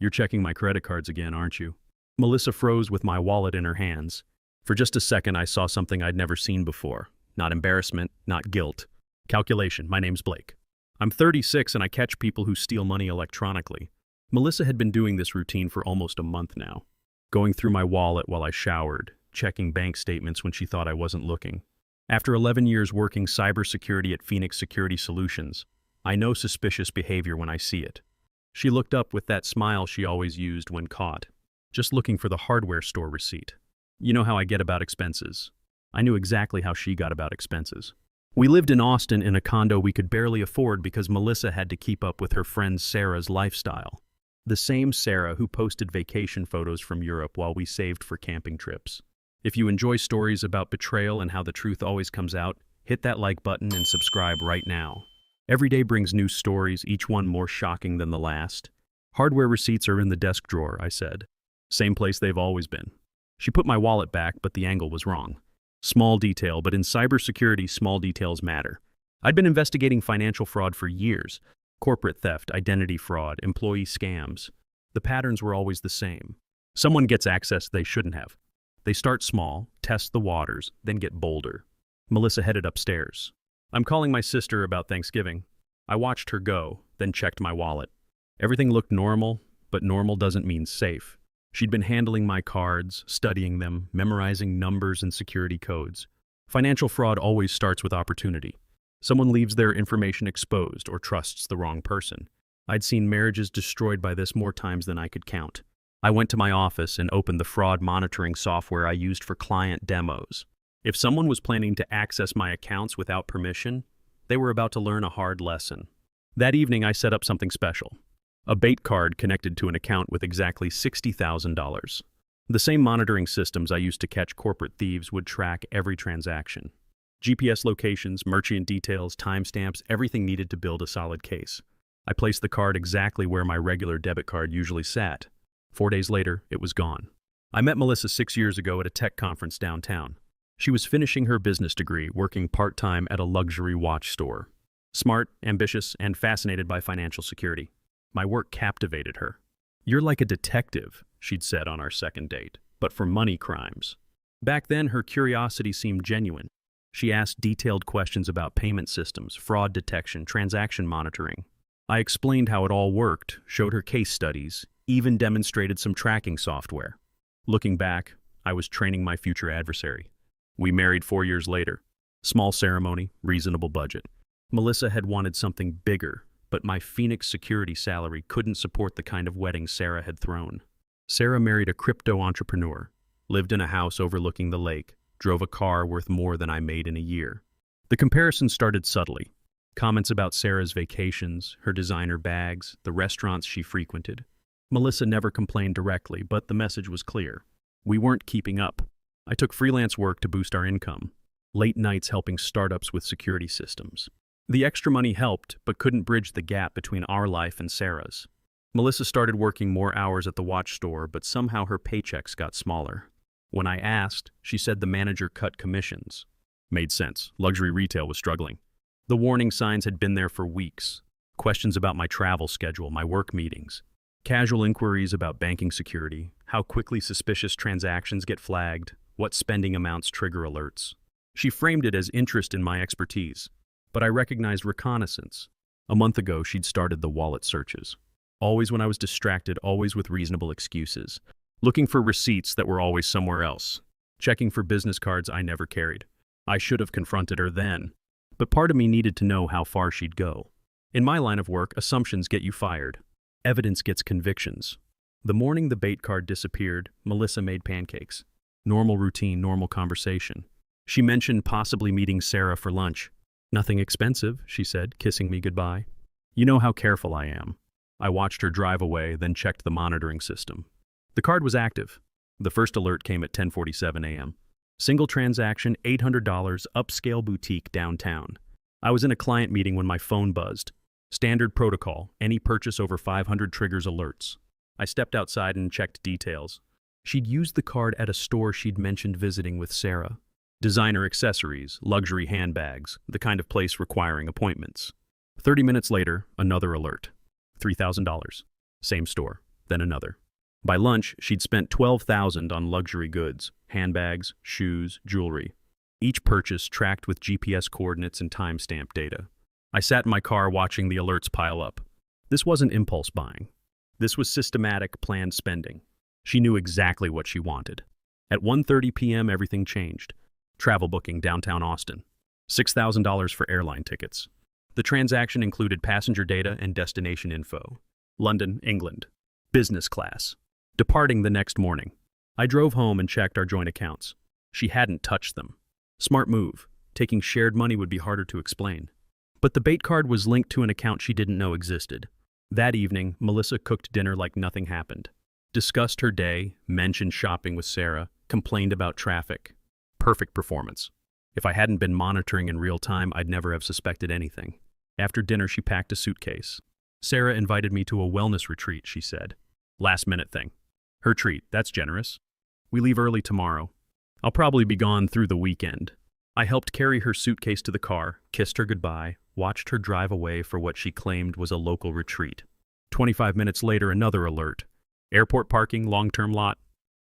You're checking my credit cards again, aren't you? Melissa froze with my wallet in her hands. For just a second, I saw something I'd never seen before. Not embarrassment, not guilt. Calculation. My name's Blake. I'm 36 and I catch people who steal money electronically. Melissa had been doing this routine for almost a month now. Going through my wallet while I showered, checking bank statements when she thought I wasn't looking. After 11 years working cybersecurity at Phoenix Security Solutions, I know suspicious behavior when I see it. She looked up with that smile she always used when caught, just looking for the hardware store receipt. You know how I get about expenses. I knew exactly how she got about expenses. We lived in Austin in a condo we could barely afford because Melissa had to keep up with her friend Sarah's lifestyle. The same Sarah who posted vacation photos from Europe while we saved for camping trips. If you enjoy stories about betrayal and how the truth always comes out, hit that like button and subscribe right now. Every day brings new stories, each one more shocking than the last. Hardware receipts are in the desk drawer, I said. Same place they've always been. She put my wallet back, but the angle was wrong. Small detail, but in cybersecurity, small details matter. I'd been investigating financial fraud for years. Corporate theft, identity fraud, employee scams. The patterns were always the same. Someone gets access they shouldn't have. They start small, test the waters, then get bolder. Melissa headed upstairs. I'm calling my sister about Thanksgiving. I watched her go, then checked my wallet. Everything looked normal, but normal doesn't mean safe. She'd been handling my cards, studying them, memorizing numbers and security codes. Financial fraud always starts with opportunity. Someone leaves their information exposed or trusts the wrong person. I'd seen marriages destroyed by this more times than I could count. I went to my office and opened the fraud monitoring software I used for client demos. If someone was planning to access my accounts without permission, they were about to learn a hard lesson. That evening, I set up something special. A bait card connected to an account with exactly $60,000. The same monitoring systems I used to catch corporate thieves would track every transaction. GPS locations, merchant details, timestamps, everything needed to build a solid case. I placed the card exactly where my regular debit card usually sat. 4 days later, it was gone. I met Melissa 6 years ago at a tech conference downtown. She was finishing her business degree, working part-time at a luxury watch store. Smart, ambitious, and fascinated by financial security. My work captivated her. "You're like a detective," she'd said on our second date, "but for money crimes." Back then, her curiosity seemed genuine. She asked detailed questions about payment systems, fraud detection, transaction monitoring. I explained how it all worked, showed her case studies, even demonstrated some tracking software. Looking back, I was training my future adversary. We married 4 years later. Small ceremony, reasonable budget. Melissa had wanted something bigger, but my Phoenix security salary couldn't support the kind of wedding Sarah had thrown. Sarah married a crypto entrepreneur, lived in a house overlooking the lake, drove a car worth more than I made in a year. The comparison started subtly. Comments about Sarah's vacations, her designer bags, the restaurants she frequented. Melissa never complained directly, but the message was clear. We weren't keeping up. I took freelance work to boost our income. Late nights helping startups with security systems. The extra money helped, but couldn't bridge the gap between our life and Sarah's. Melissa started working more hours at the watch store, but somehow her paychecks got smaller. When I asked, she said the manager cut commissions. Made sense. Luxury retail was struggling. The warning signs had been there for weeks. Questions about my travel schedule, my work meetings. Casual inquiries about banking security, how quickly suspicious transactions get flagged, what spending amounts trigger alerts. She framed it as interest in my expertise, but I recognized reconnaissance. A month ago, she'd started the wallet searches. Always when I was distracted, always with reasonable excuses. Looking for receipts that were always somewhere else. Checking for business cards I never carried. I should have confronted her then. But part of me needed to know how far she'd go. In my line of work, assumptions get you fired. Evidence gets convictions. The morning the bait card disappeared, Melissa made pancakes. Normal routine, normal conversation. She mentioned possibly meeting Sarah for lunch. "Nothing expensive," she said, kissing me goodbye. You know how careful I am. I watched her drive away, then checked the monitoring system. The card was active. The first alert came at 10:47 a.m. Single transaction, $800, upscale boutique downtown. I was in a client meeting when my phone buzzed. Standard protocol, any purchase over 500 triggers alerts. I stepped outside and checked details. She'd used the card at a store she'd mentioned visiting with Sarah. Designer accessories, luxury handbags, the kind of place requiring appointments. 30 minutes later, another alert. $3,000. Same store. then another. By lunch, she'd spent $12,000 on luxury goods, handbags, shoes, jewelry. Each purchase tracked with GPS coordinates and timestamp data. I sat in my car watching the alerts pile up. This wasn't impulse buying. This was systematic, planned spending. She knew exactly what she wanted. At 1:30 p.m., everything changed. Travel booking downtown Austin. $6,000 for airline tickets. The transaction included passenger data and destination info. London, England. Business class. Departing the next morning. I drove home and checked our joint accounts. She hadn't touched them. Smart move. Taking shared money would be harder to explain. But the bait card was linked to an account she didn't know existed. That evening, Melissa cooked dinner like nothing happened. Discussed her day, mentioned shopping with Sarah, complained about traffic. Perfect performance. If I hadn't been monitoring in real time, I'd never have suspected anything. After dinner, she packed a suitcase. Sarah invited me to a wellness retreat, she said. Last-minute thing. Her treat, that's generous. We leave early tomorrow. I'll probably be gone through the weekend. I helped carry her suitcase to the car, kissed her goodbye, watched her drive away for what she claimed was a local retreat. 25 minutes later, another alert. Airport parking, long-term lot.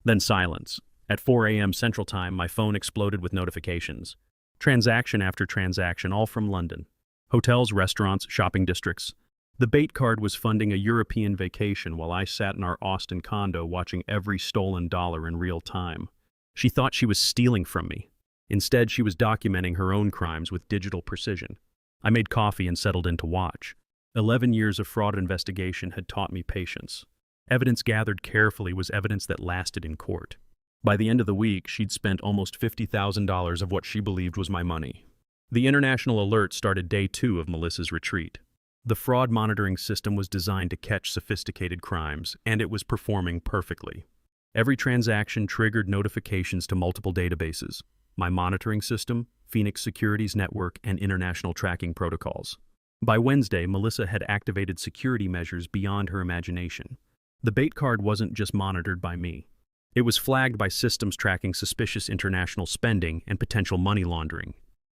Then silence. At 4 a.m. Central Time, my phone exploded with notifications. Transaction after transaction, all from London. Hotels, restaurants, shopping districts. The bait card was funding a European vacation while I sat in our Austin condo watching every stolen dollar in real time. She thought she was stealing from me. Instead, she was documenting her own crimes with digital precision. I made coffee and settled in to watch. 11 years of fraud investigation had taught me patience. Evidence gathered carefully was evidence that lasted in court. By the end of the week, she'd spent almost $50,000 of what she believed was my money. The international alert started day 2 of Melissa's retreat. The fraud monitoring system was designed to catch sophisticated crimes, and it was performing perfectly. Every transaction triggered notifications to multiple databases: my monitoring system, Phoenix Security's network, and international tracking protocols. By Wednesday, Melissa had activated security measures beyond her imagination. The bait card wasn't just monitored by me. It was flagged by systems tracking suspicious international spending and potential money laundering.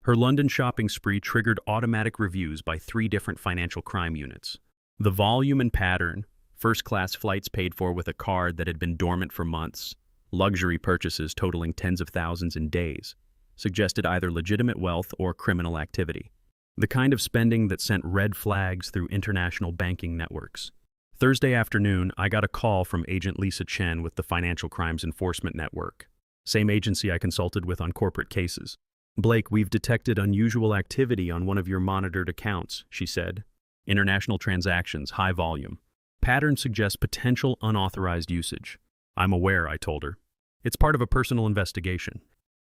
Her London shopping spree triggered automatic reviews by 3 different financial crime units. The volume and pattern: first-class flights paid for with a card that had been dormant for months, luxury purchases totaling tens of thousands in days, suggested either legitimate wealth or criminal activity. The kind of spending that sent red flags through international banking networks. Thursday afternoon, I got a call from Agent Lisa Chen with the Financial Crimes Enforcement Network, same agency I consulted with on corporate cases. Blake, we've detected unusual activity on one of your monitored accounts, she said. International transactions, high volume. Pattern suggests potential unauthorized usage. I'm aware, I told her. It's part of a personal investigation.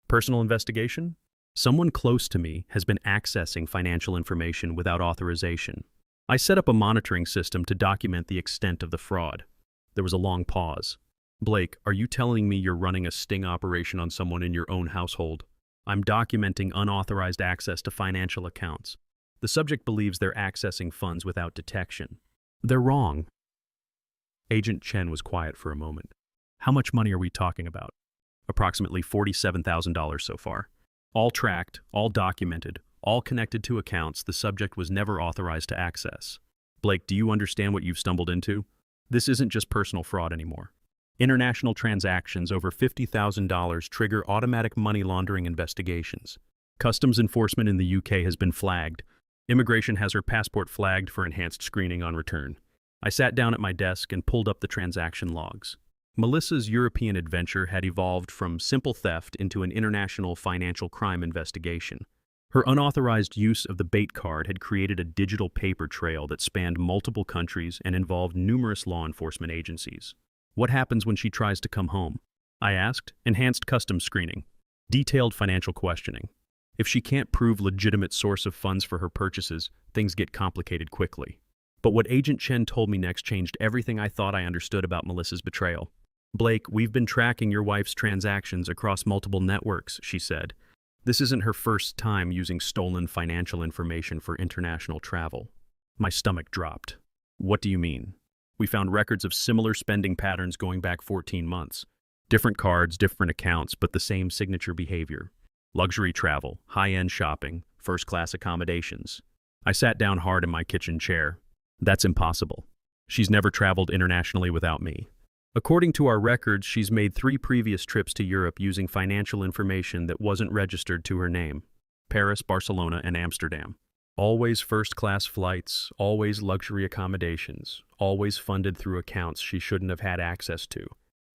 Personal investigation? Someone close to me has been accessing financial information without authorization. I set up a monitoring system to document the extent of the fraud. There was a long pause. Blake, are you telling me you're running a sting operation on someone in your own household? I'm documenting unauthorized access to financial accounts. The subject believes they're accessing funds without detection. They're wrong. Agent Chen was quiet for a moment. How much money are we talking about? Approximately $47,000 so far. All tracked, all documented, all connected to accounts the subject was never authorized to access. Blake, do you understand what you've stumbled into? This isn't just personal fraud anymore. International transactions over $50,000 trigger automatic money laundering investigations. Customs enforcement in the UK has been flagged. Immigration has her passport flagged for enhanced screening on return. I sat down at my desk and pulled up the transaction logs. Melissa's European adventure had evolved from simple theft into an international financial crime investigation. Her unauthorized use of the bait card had created a digital paper trail that spanned multiple countries and involved numerous law enforcement agencies. What happens when she tries to come home? I asked. Enhanced customs screening. Detailed financial questioning. If she can't prove legitimate source of funds for her purchases, things get complicated quickly. But what Agent Chen told me next changed everything I thought I understood about Melissa's betrayal. Blake, we've been tracking your wife's transactions across multiple networks, she said. This isn't her first time using stolen financial information for international travel. My stomach dropped. What do you mean? We found records of similar spending patterns going back 14 months. Different cards, different accounts, but the same signature behavior. Luxury travel, high-end shopping, first-class accommodations. I sat down hard in my kitchen chair. That's impossible. She's never traveled internationally without me. According to our records, she's made 3 previous trips to Europe using financial information that wasn't registered to her name. Paris, Barcelona, and Amsterdam. Always first-class flights, always luxury accommodations, always funded through accounts she shouldn't have had access to.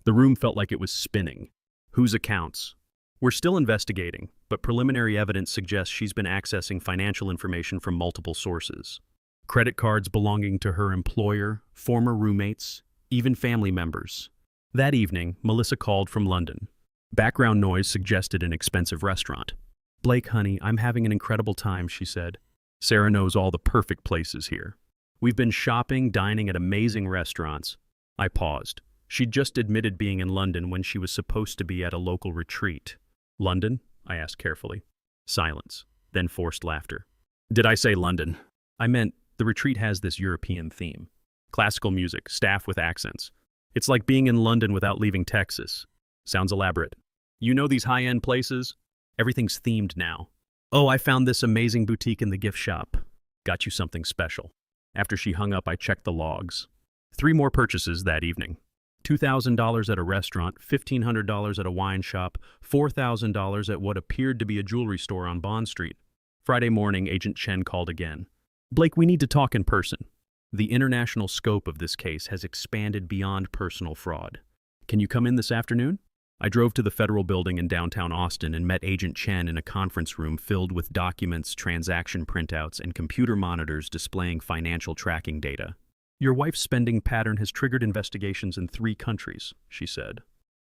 The room felt like it was spinning. Whose accounts? We're still investigating, but preliminary evidence suggests she's been accessing financial information from multiple sources. Credit cards belonging to her employer, former roommates, even family members. That evening, Melissa called from London. Background noise suggested an expensive restaurant. "Blake, honey, I'm having an incredible time," she said. "Sarah knows all the perfect places here. We've been shopping, dining at amazing restaurants." I paused. She'd just admitted being in London when she was supposed to be at a local retreat. "London?" I asked carefully. Silence, then forced laughter. "Did I say London? I meant the retreat has this European theme. Classical music, staff with accents. It's like being in London without leaving Texas. Sounds elaborate. You know these high-end places? Everything's themed now. Oh, I found this amazing boutique in the gift shop. Got you something special." After she hung up, I checked the logs. 3 more purchases that evening. $2,000 at a restaurant, $1,500 at a wine shop, $4,000 at what appeared to be a jewelry store on Bond Street. Friday morning, Agent Chen called again. "Blake, we need to talk in person. The international scope of this case has expanded beyond personal fraud. Can you come in this afternoon?" I drove to the Federal Building in downtown Austin and met Agent Chen in a conference room filled with documents, transaction printouts, and computer monitors displaying financial tracking data. "Your wife's spending pattern has triggered investigations in 3 countries, she said.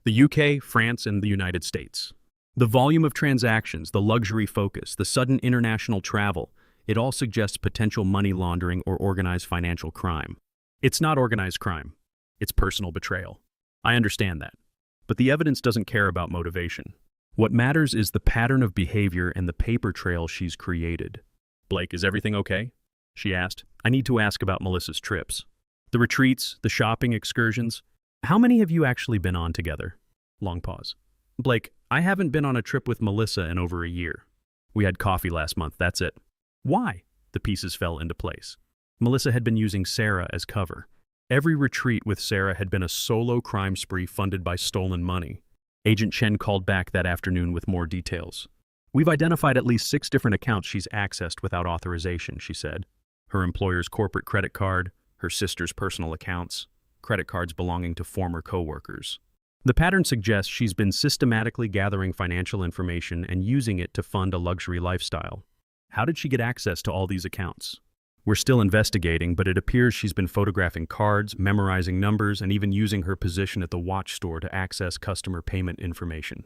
The UK, France, and the United States. The volume of transactions, the luxury focus, the sudden international travel, it all suggests potential money laundering or organized financial crime. It's not organized crime. It's personal betrayal. I understand that. But the evidence doesn't care about motivation. What matters is the pattern of behavior and the paper trail she's created." "Blake, is everything okay?" she asked. "I need to ask about Melissa's trips. The retreats, the shopping excursions. How many have you actually been on together?" Long pause. "Blake, I haven't been on a trip with Melissa in over a year. We had coffee last month, that's it." "Why?" The pieces fell into place. Melissa had been using Sarah as cover. Every retreat with Sarah had been a solo crime spree funded by stolen money. Agent Chen called back that afternoon with more details. "We've identified at least 6 different accounts she's accessed without authorization," she said. Her employer's corporate credit card, her sister's personal accounts, credit cards belonging to former co-workers. The pattern suggests she's been systematically gathering financial information and using it to fund a luxury lifestyle. How did she get access to all these accounts? We're still investigating, but it appears she's been photographing cards, memorizing numbers, and even using her position at the watch store to access customer payment information.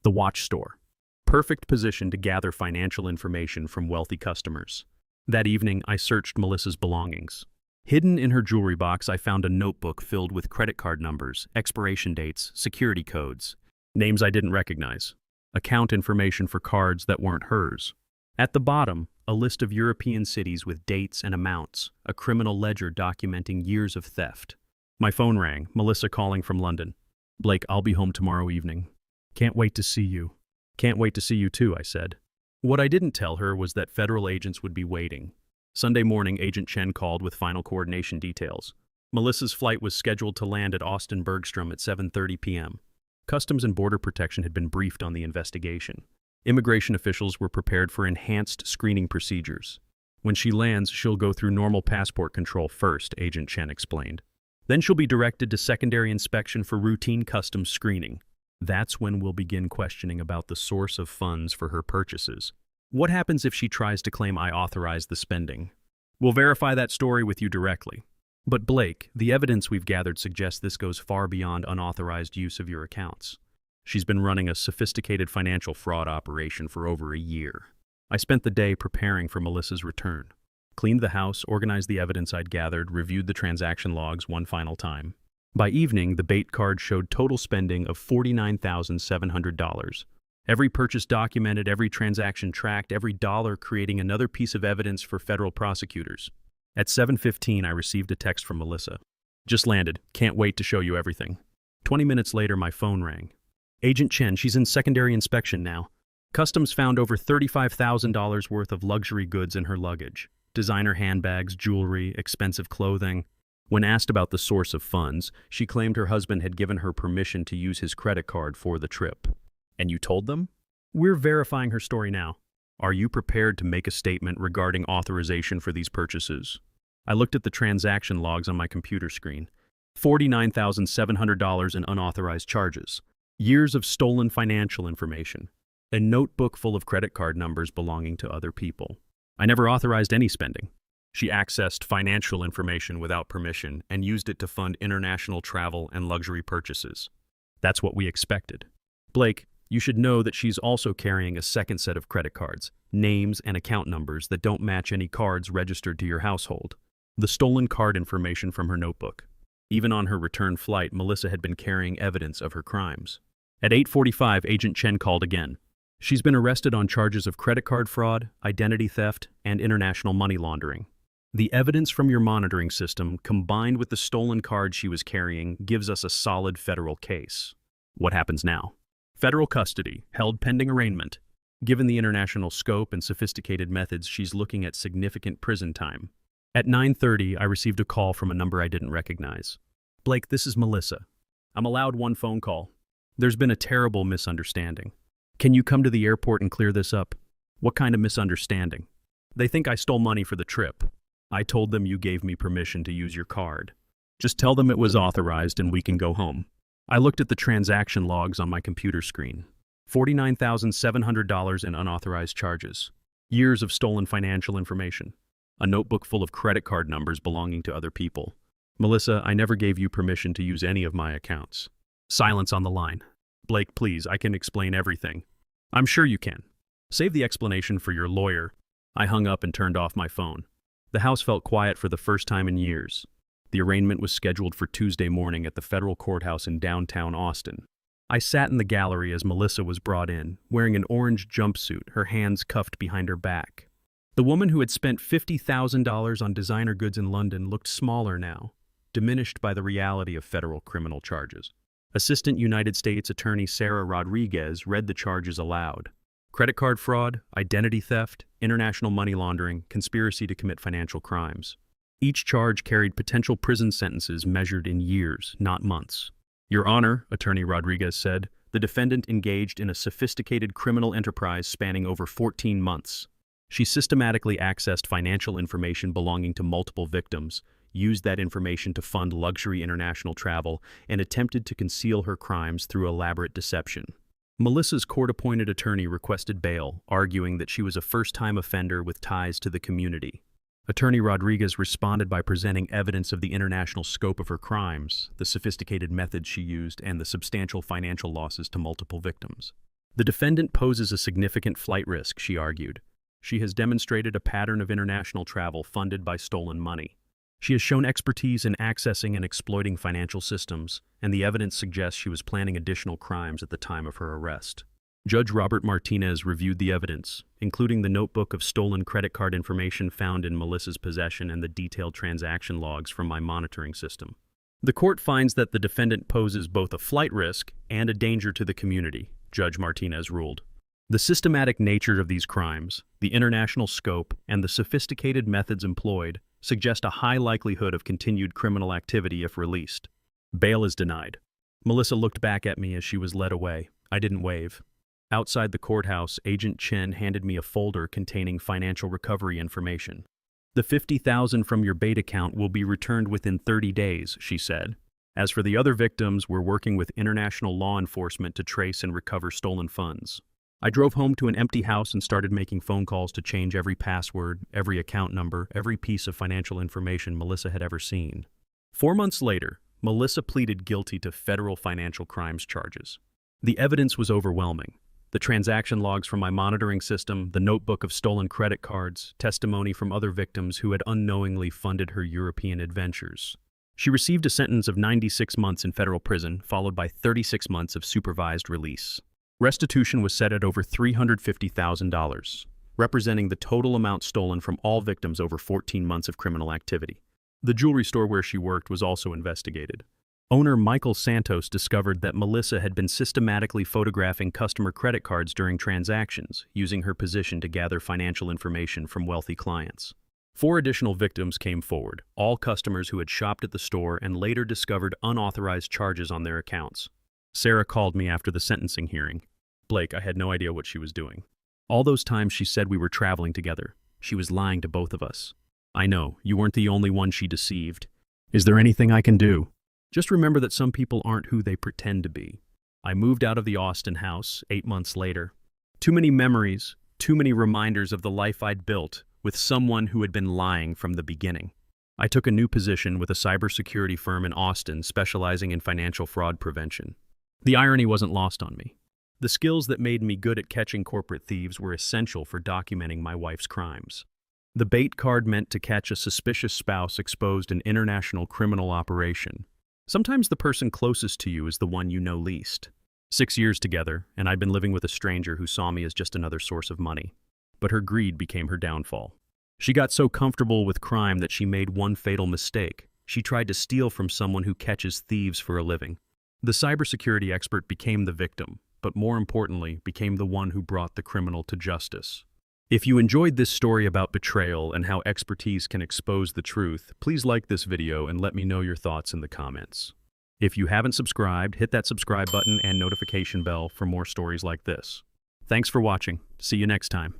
The watch store. Perfect position to gather financial information from wealthy customers. That evening, I searched Melissa's belongings. Hidden in her jewelry box, I found a notebook filled with credit card numbers, expiration dates, security codes, names I didn't recognize, account information for cards that weren't hers. At the bottom, a list of European cities with dates and amounts, a criminal ledger documenting years of theft. My phone rang, Melissa calling from London. "Blake, I'll be home tomorrow evening. Can't wait to see you." "Can't wait to see you too," I said. What I didn't tell her was that federal agents would be waiting. Sunday morning, Agent Chen called with final coordination details. Melissa's flight was scheduled to land at Austin Bergstrom at 7:30 p.m. Customs and Border Protection had been briefed on the investigation. Immigration officials were prepared for enhanced screening procedures. "When she lands, she'll go through normal passport control first," Agent Chen explained. "Then she'll be directed to secondary inspection for routine customs screening. That's when we'll begin questioning about the source of funds for her purchases. What happens if she tries to claim I authorized the spending? We'll verify that story with you directly. But Blake, the evidence we've gathered suggests this goes far beyond unauthorized use of your accounts. She's been running a sophisticated financial fraud operation for over a year." I spent the day preparing for Melissa's return. Cleaned the house, organized the evidence I'd gathered, reviewed the transaction logs one final time. By evening, the bait card showed total spending of $49,700. Every purchase documented, every transaction tracked, every dollar creating another piece of evidence for federal prosecutors. At 7:15, I received a text from Melissa. "Just landed. Can't wait to show you everything." 20 minutes later, my phone rang. "Agent Chen, she's in secondary inspection now. Customs found over $35,000 worth of luxury goods in her luggage. Designer handbags, jewelry, expensive clothing. When asked about the source of funds, she claimed her husband had given her permission to use his credit card for the trip. And you told them? We're verifying her story now. Are you prepared to make a statement regarding authorization for these purchases? I looked at the transaction logs on my computer screen. $49,700 in unauthorized charges. Years of stolen financial information. A notebook full of credit card numbers belonging to other people. I never authorized any spending. She accessed financial information without permission and used it to fund international travel and luxury purchases. That's what we expected. Blake, you should know that she's also carrying a second set of credit cards, names and account numbers that don't match any cards registered to your household. The stolen card information from her notebook. Even on her return flight, Melissa had been carrying evidence of her crimes. At 8:45, Agent Chen called again. She's been arrested on charges of credit card fraud, identity theft, and international money laundering. The evidence from your monitoring system, combined with the stolen card she was carrying, gives us a solid federal case. What happens now? Federal custody, held pending arraignment. Given the international scope and sophisticated methods, she's looking at significant prison time. At 9:30, I received a call from a number I didn't recognize. Blake, this is Melissa. I'm allowed one phone call. There's been a terrible misunderstanding. Can you come to the airport and clear this up? What kind of misunderstanding? They think I stole money for the trip. I told them you gave me permission to use your card. Just tell them it was authorized and we can go home. I looked at the transaction logs on my computer screen. $49,700 in unauthorized charges. Years of stolen financial information. A notebook full of credit card numbers belonging to other people. Melissa, I never gave you permission to use any of my accounts. Silence on the line. Blake, please, I can explain everything. I'm sure you can. Save the explanation for your lawyer. I hung up and turned off my phone. The house felt quiet for the first time in years. The arraignment was scheduled for Tuesday morning at the federal courthouse in downtown Austin. I sat in the gallery as Melissa was brought in, wearing an orange jumpsuit, her hands cuffed behind her back. The woman who had spent $50,000 on designer goods in London looked smaller now, diminished by the reality of federal criminal charges. Assistant United States Attorney Sarah Rodriguez read the charges aloud. Credit card fraud, identity theft, international money laundering, conspiracy to commit financial crimes. Each charge carried potential prison sentences measured in years, not months. Your Honor, Attorney Rodriguez said, the defendant engaged in a sophisticated criminal enterprise spanning over 14 months. She systematically accessed financial information belonging to multiple victims, used that information to fund luxury international travel, and attempted to conceal her crimes through elaborate deception. Melissa's court-appointed attorney requested bail, arguing that she was a first-time offender with ties to the community. Attorney Rodriguez responded by presenting evidence of the international scope of her crimes, the sophisticated methods she used, and the substantial financial losses to multiple victims. The defendant poses a significant flight risk, she argued. She has demonstrated a pattern of international travel funded by stolen money. She has shown expertise in accessing and exploiting financial systems, and the evidence suggests she was planning additional crimes at the time of her arrest. Judge Robert Martinez reviewed the evidence, including the notebook of stolen credit card information found in Melissa's possession and the detailed transaction logs from my monitoring system. The court finds that the defendant poses both a flight risk and a danger to the community, Judge Martinez ruled. The systematic nature of these crimes, the international scope, and the sophisticated methods employed suggest a high likelihood of continued criminal activity if released. Bail is denied. Melissa looked back at me as she was led away. I didn't wave. Outside the courthouse, Agent Chen handed me a folder containing financial recovery information. The $50,000 from your bait account will be returned within 30 days, she said. As for the other victims, we're working with international law enforcement to trace and recover stolen funds. I drove home to an empty house and started making phone calls to change every password, every account number, every piece of financial information Melissa had ever seen. 4 months later, Melissa pleaded guilty to federal financial crimes charges. The evidence was overwhelming. The transaction logs from my monitoring system, the notebook of stolen credit cards, testimony from other victims who had unknowingly funded her European adventures. She received a sentence of 96 months in federal prison, followed by 36 months of supervised release. Restitution was set at over $350,000, representing the total amount stolen from all victims over 14 months of criminal activity. The jewelry store where she worked was also investigated. Owner Michael Santos discovered that Melissa had been systematically photographing customer credit cards during transactions, using her position to gather financial information from wealthy clients. 4 additional victims came forward, all customers who had shopped at the store and later discovered unauthorized charges on their accounts. Sarah called me after the sentencing hearing. Blake, I had no idea what she was doing. All those times she said we were traveling together, she was lying to both of us. I know, you weren't the only one she deceived. Is there anything I can do? Just remember that some people aren't who they pretend to be. I moved out of the Austin house 8 months later. Too many memories, too many reminders of the life I'd built with someone who had been lying from the beginning. I took a new position with a cybersecurity firm in Austin specializing in financial fraud prevention. The irony wasn't lost on me. The skills that made me good at catching corporate thieves were essential for documenting my wife's crimes. The bait card meant to catch a suspicious spouse exposed an international criminal operation. Sometimes the person closest to you is the one you know least. 6 years together, and I'd been living with a stranger who saw me as just another source of money. But her greed became her downfall. She got so comfortable with crime that she made one fatal mistake. She tried to steal from someone who catches thieves for a living. The cybersecurity expert became the victim, but more importantly, became the one who brought the criminal to justice. If you enjoyed this story about betrayal and how expertise can expose the truth, please like this video and let me know your thoughts in the comments. If you haven't subscribed, hit that subscribe button and notification bell for more stories like this. Thanks for watching. See you next time.